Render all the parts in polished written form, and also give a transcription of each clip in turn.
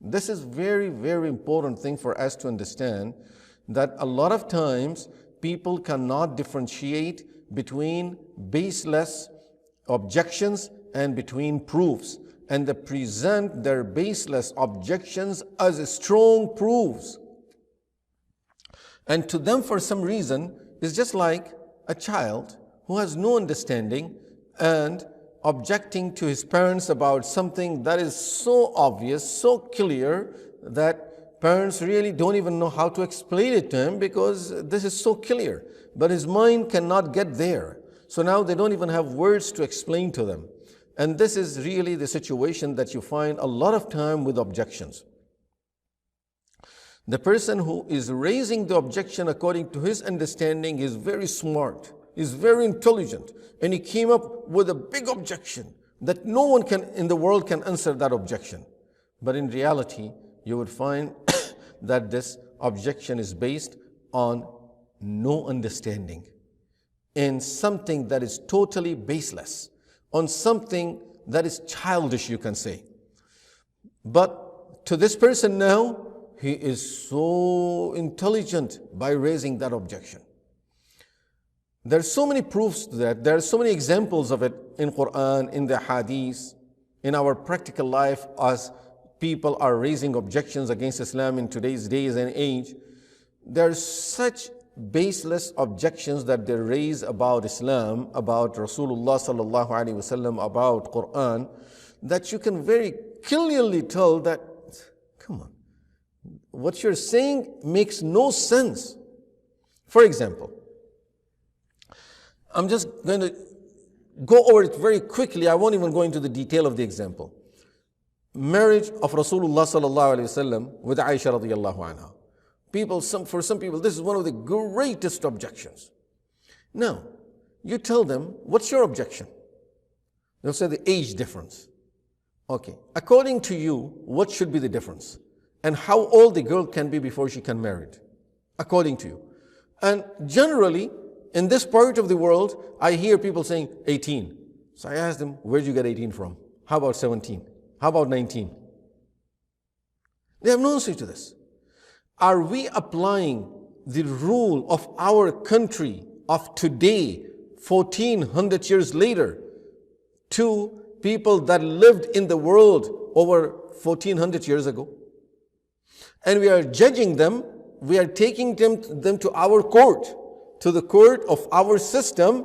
This is very, very important thing for us to understand, that a lot of times people cannot differentiate between baseless objections and between proofs, and they present their baseless objections as strong proofs. And to them, for some reason, it's just like a child who has no understanding and objecting to his parents about something that is so obvious, so clear, that parents really don't even know how to explain it to him because this is so clear. But his mind cannot get there. So now they don't even have words to explain to them. And this is really the situation that you find a lot of time with objections. The person who is raising the objection according to his understanding is very smart, is very intelligent, and he came up with a big objection that no one in the world can answer that objection. But in reality, you would find that this objection is based on no understanding, in something that is totally baseless, on something that is childish, you can say. But to this person now, he is so intelligent by raising that objection. There are so many proofs to that. There are so many examples of it in Qur'an, in the Hadith, in our practical life as people are raising objections against Islam in today's days and age. There are such baseless objections that they raise about Islam, about Rasulullah sallallahu alaihi wasallam, about Qur'an, that you can very clearly tell that, come on, what you're saying makes no sense. For example, I'm just going to go over it very quickly. I won't even go into the detail of the example. Marriage of Rasulullah sallallahu alaihi wasallam with Aisha radiyallahu anha. For some people, this is one of the greatest objections. Now, you tell them, what's your objection? They'll say the age difference. Okay, according to you, what should be the difference? And how old the girl can be before she can marry, according to you. And generally, in this part of the world, I hear people saying 18. So I ask them, where did you get 18 from? How about 17? How about 19? They have no answer to this. Are we applying the rule of our country of today, 1400 years later, to people that lived in the world over 1400 years ago? And we are judging them, we are taking them to our court, to the court of our system,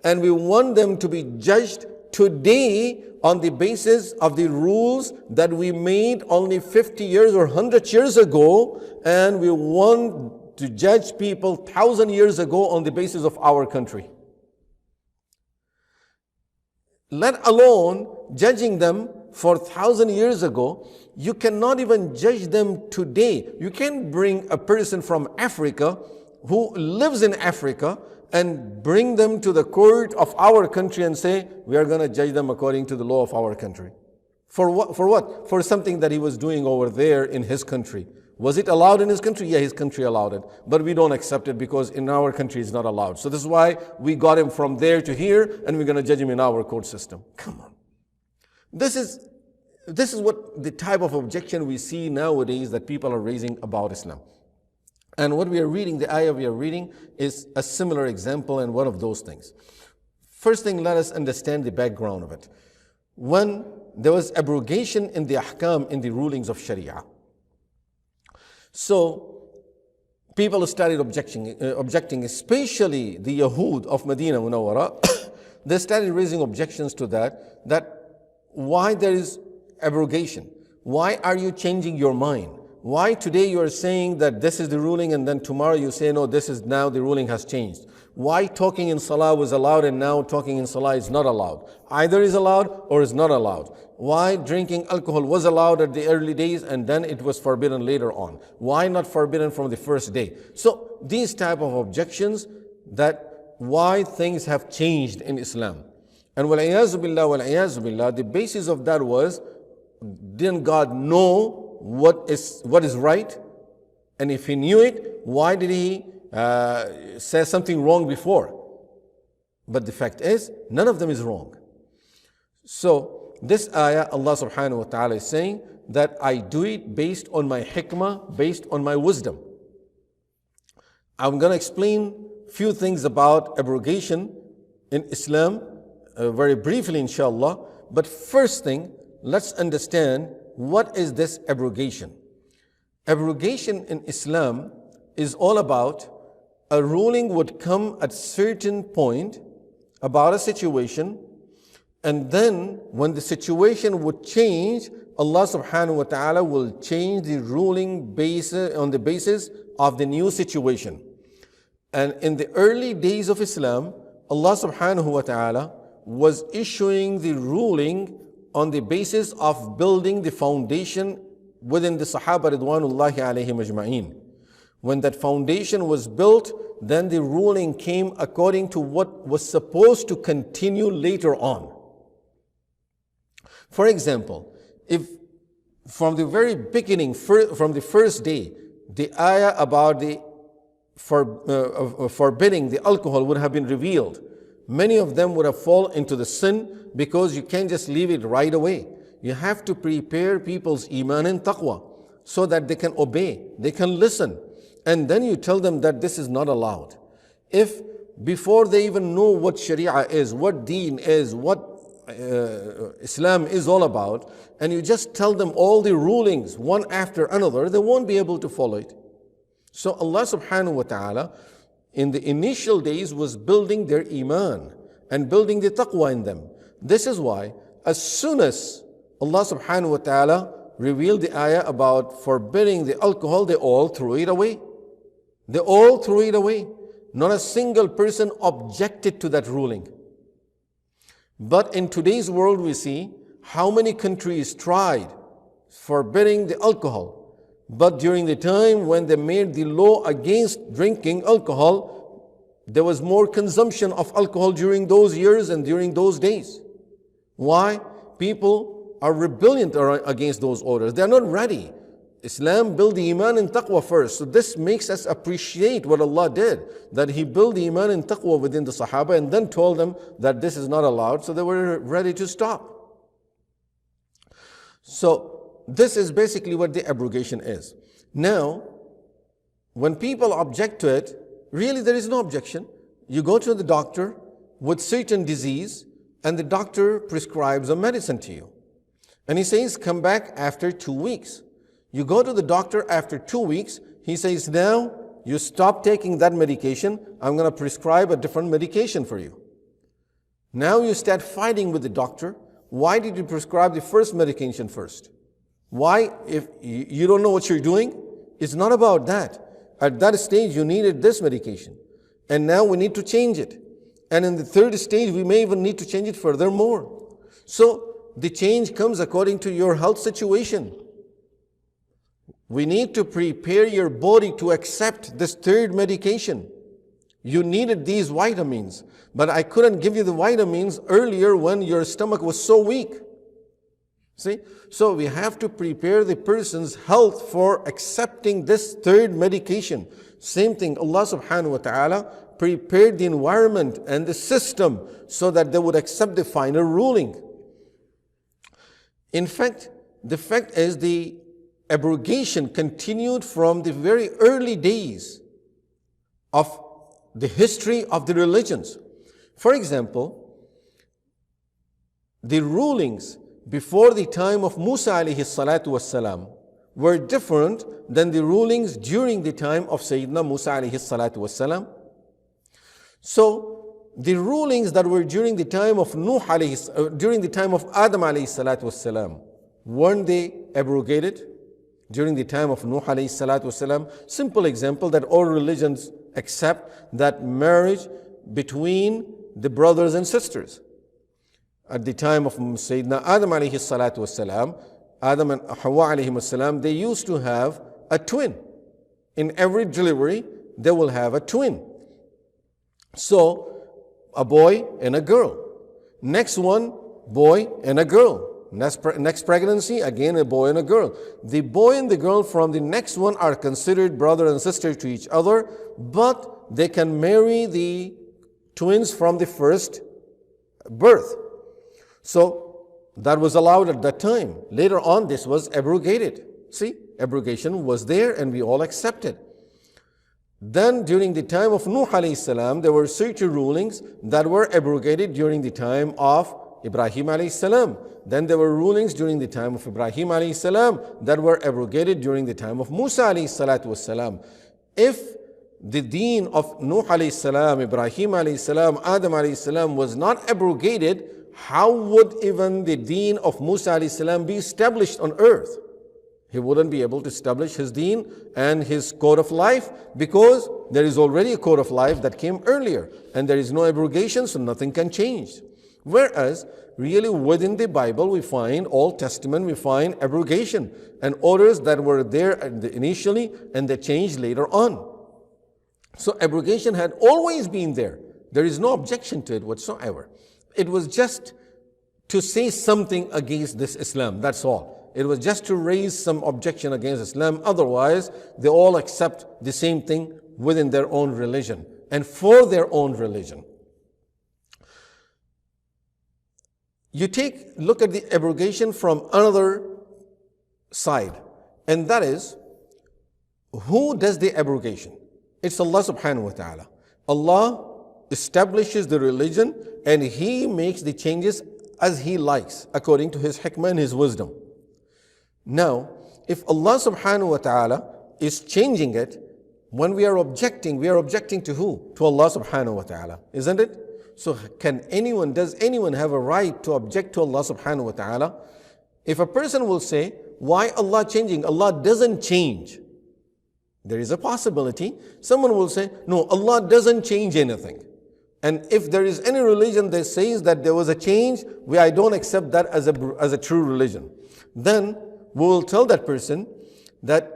and we want them to be judged today on the basis of the rules that we made only 50 years or 100 years ago, and we want to judge people 1,000 years ago on the basis of our country. Let alone judging them for 1,000 years ago, you cannot even judge them today. You can't bring a person from Africa who lives in Africa and bring them to the court of our country and say, we are going to judge them according to the law of our country. For what? For what? For something that he was doing over there in his country. Was it allowed in his country? Yeah, his country allowed it. But we don't accept it because in our country it's not allowed. So this is why we got him from there to here and we're going to judge him in our court system. Come on. This is what the type of objection we see nowadays that people are raising about Islam. And what we are reading, the ayah we are reading, is a similar example and one of those things. First thing, let us understand the background of it. When there was abrogation in the ahkam, in the rulings of Sharia. So people started objecting, especially the Yahud of Medina Munawwara. They started raising objections to that why there is abrogation? Why are you changing your mind? Why today you are saying that this is the ruling and then tomorrow you say, no, this is now the ruling has changed? Why talking in salah was allowed and now talking in salah is not allowed? Either is allowed or is not allowed. Why drinking alcohol was allowed at the early days and then it was forbidden later on? Why not forbidden from the first day? So these type of objections, that why things have changed in Islam. And wal-iyazu billah, the basis of that was, didn't God know what is right? And if he knew it, why did he say something wrong before? But the fact is, none of them is wrong. So this ayah, Allah subhanahu wa ta'ala is saying that I do it based on my hikmah, based on my wisdom. I'm going to explain few things about abrogation in Islam very briefly, inshallah. But first thing, let's understand what is this abrogation. Abrogation in Islam is all about a ruling would come at certain point about a situation, and then when the situation would change, Allah subhanahu wa ta'ala will change the ruling on the basis of the new situation. And in the early days of Islam, Allah subhanahu wa ta'ala was issuing the ruling on the basis of building the foundation within the Sahaba Ridwanullahi alayhim ajma'een. When that foundation was built, then the ruling came according to what was supposed to continue later on. For example, if from the very beginning, from the first day, the ayah about the forbidding the alcohol would have been revealed, many of them would have fallen into the sin, because you can't just leave it right away. You have to prepare people's iman and taqwa so that they can obey, they can listen. And then you tell them that this is not allowed. If before they even know what Sharia is, what Deen is, what Islam is all about, and you just tell them all the rulings one after another, they won't be able to follow it. So Allah subhanahu wa ta'ala in the initial days was building their iman and building the taqwa in them. This is why as soon as Allah subhanahu wa ta'ala revealed the ayah about forbidding the alcohol, they all threw it away. They all threw it away. Not a single person objected to that ruling. But in today's world we see how many countries tried forbidding the alcohol. But during the time when they made the law against drinking alcohol, there was more consumption of alcohol during those years and during those days. Why? People are rebelliant against those orders. They are not ready. Islam built the iman and taqwa first. So this makes us appreciate what Allah did, that He built the iman and taqwa within the Sahaba and then told them that this is not allowed, so they were ready to stop. So this is basically what the abrogation is. Now, when people object to it, really there is no objection. You go to the doctor with certain disease and the doctor prescribes a medicine to you. And he says, come back after 2 weeks. You go to the doctor after 2 weeks, he says, now you stop taking that medication, I'm going to prescribe a different medication for you. Now you start fighting with the doctor. Why did you prescribe the first medication first? Why? If you don't know what you're doing, it's not about that. At that stage you needed this medication, and now we need to change it. And in the third stage we may even need to change it furthermore. So the change comes according to your health situation. We need to prepare your body to accept this third medication. You needed these vitamins, but I couldn't give you the vitamins earlier when your stomach was so weak. See? So we have to prepare the person's health for accepting this third medication. Same thing, Allah subhanahu wa ta'ala prepared the environment and the system so that they would accept the final ruling. In fact, the fact is the abrogation continued from the very early days of the history of the religions. For example, the rulings before the time of Musa alayhi salatu wassalam were different than the rulings during the time of Sayyidina Musa alayhi salatu wassalam. So the rulings that were during the time of during the time of Adam alayhi salatu wassalam, weren't they abrogated? During the time of Nuh alayhi salatu wasalam, simple example that all religions accept that marriage between the brothers and sisters. At the time of Sayyidina Adam alayhi salatu wasalam, Adam and Hawa alayhi wasalam, they used to have a twin. In every delivery, they will have a twin. So, a boy and a girl. Next one, boy and a girl. Next pregnancy, again a boy and a girl. The boy and the girl from the next one are considered brother and sister to each other, but they can marry the twins from the first birth. So that was allowed at that time. Later on, this was abrogated. See, abrogation was there and we all accepted. Then during the time of Nuh alayhi salam, there were certain rulings that were abrogated during the time of Ibrahim alayhi salam. Then there were rulings during the time of Ibrahim alayhi salam that were abrogated during the time of Musa alayhi salatu wasalam. If the deen of Nuh alayhi salam, Ibrahim alayhi salam, Adam alayhi salam was not abrogated, how would even the deen of Musa alayhi salam be established on earth? He wouldn't be able to establish his deen and his code of life because there is already a code of life that came earlier and there is no abrogation, so nothing can change. Whereas really within the Bible we find, Old Testament, we find abrogation and orders that were there initially and they changed later on. So abrogation had always been there. There is no objection to it whatsoever. It was just to say something against this Islam, that's all. It was just to raise some objection against Islam. Otherwise, they all accept the same thing within their own religion and for their own religion. You look at the abrogation from another side, and that is, who does the abrogation? It's Allah subhanahu wa ta'ala. Allah establishes the religion and He makes the changes as He likes, according to His hikmah and His wisdom. Now, if Allah subhanahu wa ta'ala is changing it, when we are objecting to who? To Allah subhanahu wa ta'ala, isn't it? So does anyone have a right to object to Allah subhanahu wa ta'ala? If a person will say, why Allah changing? Allah doesn't change. There is a possibility. Someone will say, no, Allah doesn't change anything. And if there is any religion that says that there was a change, I don't accept that as a true religion. Then we will tell that person that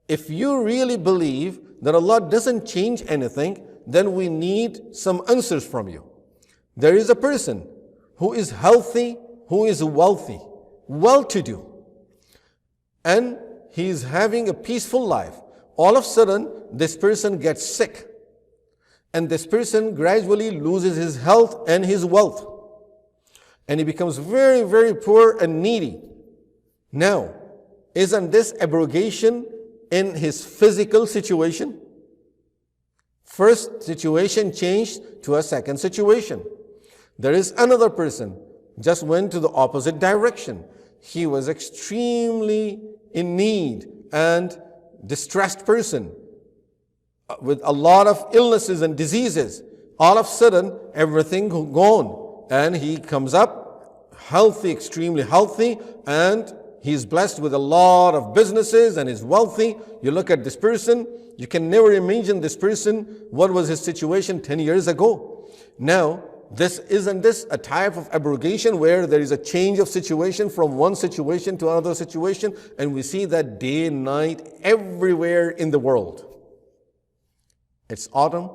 if you really believe that Allah doesn't change anything, then we need some answers from you. There is a person who is healthy, who is wealthy, well-to-do, and he is having a peaceful life. All of a sudden, this person gets sick, and this person gradually loses his health and his wealth, and he becomes very, very poor and needy. Now, isn't this abrogation in his physical situation? First situation changed to a second situation. There is another person, just went to the opposite direction. He was extremely in need and distressed person with a lot of illnesses and diseases. All of a sudden, everything gone, and he comes up healthy, extremely healthy, and he's blessed with a lot of businesses and is wealthy. You look at this person, you can never imagine this person, what was his situation 10 years ago. Now, isn't this a type of abrogation where there is a change of situation from one situation to another situation? And we see that day and night everywhere in the world. It's autumn,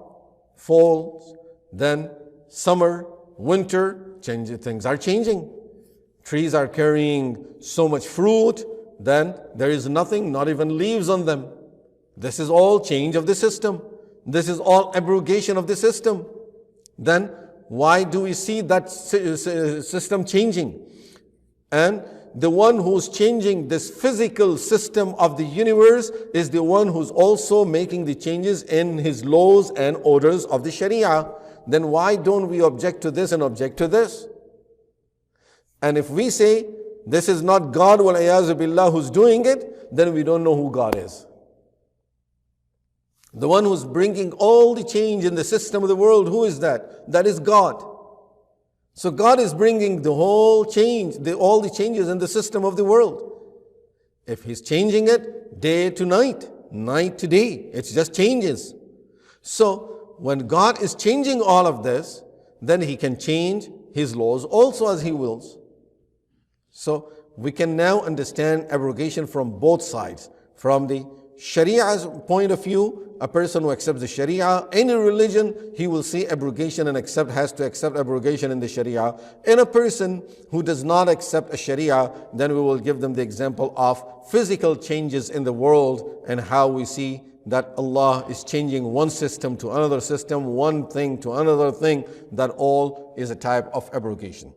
fall, then summer, winter, things are changing. Trees are carrying so much fruit, then there is nothing, not even leaves on them. This is all change of the system. This is all abrogation of the system. Then why do we see that system changing? And the one who's changing this physical system of the universe is the one who's also making the changes in his laws and orders of the Sharia. Then why don't we object to this and object to this? And if we say this is not God wal a'yadu billah who's doing it, then we don't know who God is. The one who's bringing all the change in the system of the world, who is that? That is God. So God is bringing the whole change, all the changes in the system of the world. If He's changing it day to night, night to day, it's just changes. So when God is changing all of this, then He can change His laws also as He wills. So we can now understand abrogation from both sides. From the Sharia's point of view, a person who accepts the Sharia, any religion, he will see abrogation and has to accept abrogation in the Sharia. And a person who does not accept a Sharia, then we will give them the example of physical changes in the world and how we see that Allah is changing one system to another system, one thing to another thing, that all is a type of abrogation.